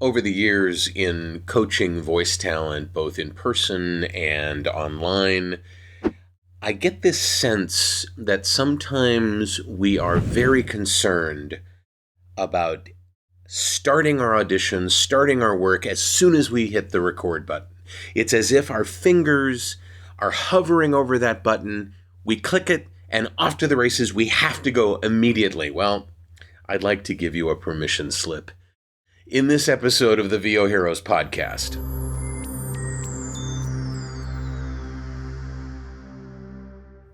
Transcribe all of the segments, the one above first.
Over the years in coaching voice talent, both in person and online, I get this sense that sometimes we are very concerned about starting our auditions, starting our work as soon as we hit the record button. It's as if our fingers are hovering over that button, we click it, and off to the races, we have to go immediately. Well, I'd like to give you a permission slip in this episode of the VOHeroes podcast.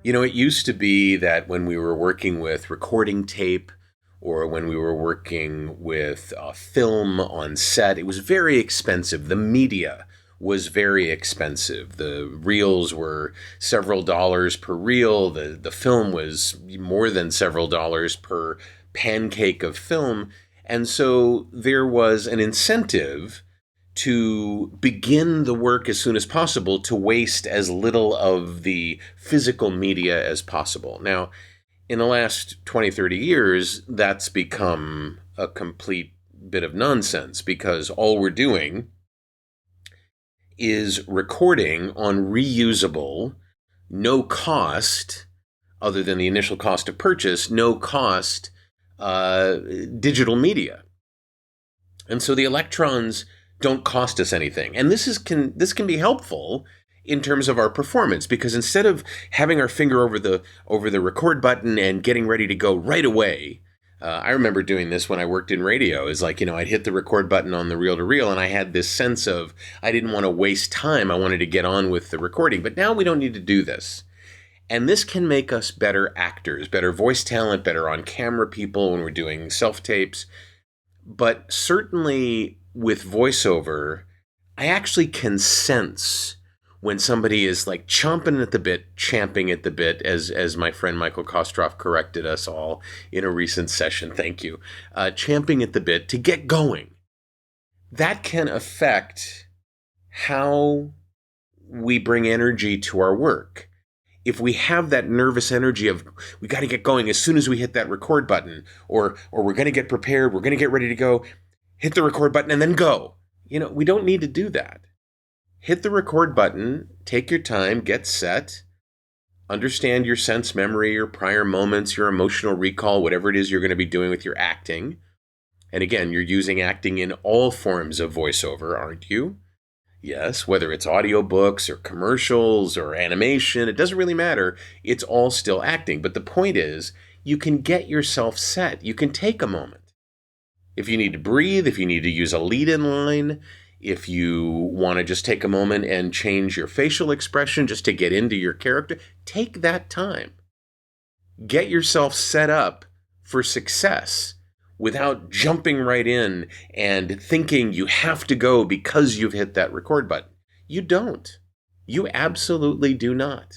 You know, it used to be that when we were working with recording tape or when we were working with film on set, it was very expensive. The media was very expensive. The reels were several dollars per reel. The film was more than several dollars per pancake of film. And so there was an incentive to begin the work as soon as possible, to waste as little of the physical media as possible. Now, in the last 20, 30 years, that's become a complete bit of nonsense because all we're doing is recording on reusable, no cost, other than the initial cost of purchase, no cost digital media. And so the electrons don't cost us anything. And this can be helpful in terms of our performance, because instead of having our finger over the record button and getting ready to go right away, I remember doing this when I worked in radio. Is like, I'd hit the record button on the reel-to-reel, and I had this sense of I didn't want to waste time. I wanted to get on with the recording. But now we don't need to do this. And this can make us better actors, better voice talent, better on-camera people when we're doing self-tapes. But certainly with voiceover, I actually can sense when somebody is like chomping at the bit, champing at the bit, as my friend Michael Kostroff corrected us all in a recent session. Thank you. Champing at the bit to get going. That can affect how we bring energy to our work. If we have that nervous energy of we got to get going as soon as we hit that record button, or we're going to get prepared, we're going to get ready to go, hit the record button and then go. We don't need to do that. Hit the record button, take your time, get set, understand your sense memory, your prior moments, your emotional recall, whatever it is you're going to be doing with your acting. And again, you're using acting in all forms of voiceover, aren't you? Yes, whether it's audiobooks or commercials or animation, it doesn't really matter. It's all still acting. But the point is, you can get yourself set. You can take a moment. If you need to breathe, if you need to use a lead-in line, if you want to just take a moment and change your facial expression just to get into your character, take that time. Get yourself set up for success without jumping right in and thinking you have to go because you've hit that record button. You don't. You absolutely do not.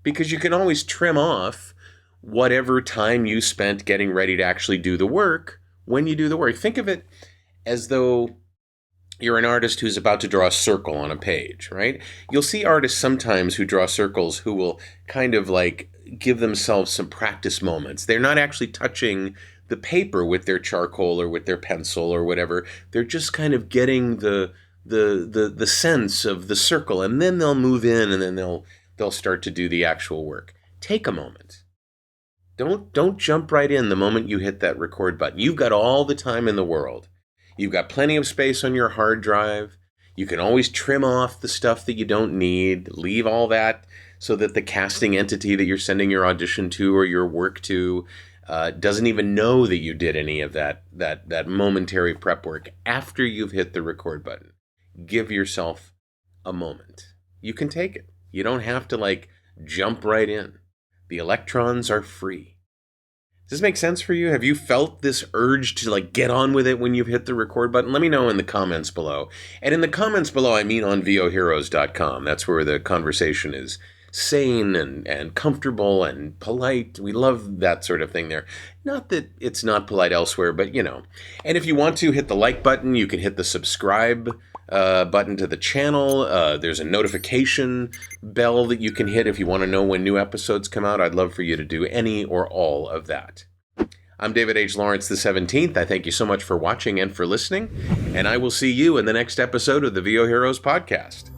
Because you can always trim off whatever time you spent getting ready to actually do the work when you do the work. Think of it as though you're an artist who's about to draw a circle on a page, right? You'll see artists sometimes who draw circles who will kind of like give themselves some practice moments. They're not actually touching the paper with their charcoal or with their pencil or whatever. They're just kind of getting the sense of the circle, and then they'll move in, and then they'll start to do the actual work. Take a moment. Don't jump right in the moment you hit that record button. You've got all the time in the world. You've got plenty of space on your hard drive. You can always trim off the stuff that you don't need, leave all that so that the casting entity that you're sending your audition to or your work to doesn't even know that you did any of that momentary prep work after you've hit the record button. Give yourself a moment. You can take it. You don't have to jump right in. The electrons are free. Does this make sense for you? Have you felt this urge to get on with it when you've hit the record button? Let me know in the comments below. And in the comments below, I mean on VOHeroes.com. That's where the conversation is sane and comfortable and polite. We love that sort of thing there. Not that it's not polite elsewhere, but And if you want to hit the like button, you can hit the subscribe button to the channel. There's a notification bell that you can hit if you want to know when new episodes come out. I'd love for you to do any or all of that. I'm David H. Lawrence the 17th. I thank you so much for watching and for listening, and I will see you in the next episode of the VOHeroes podcast.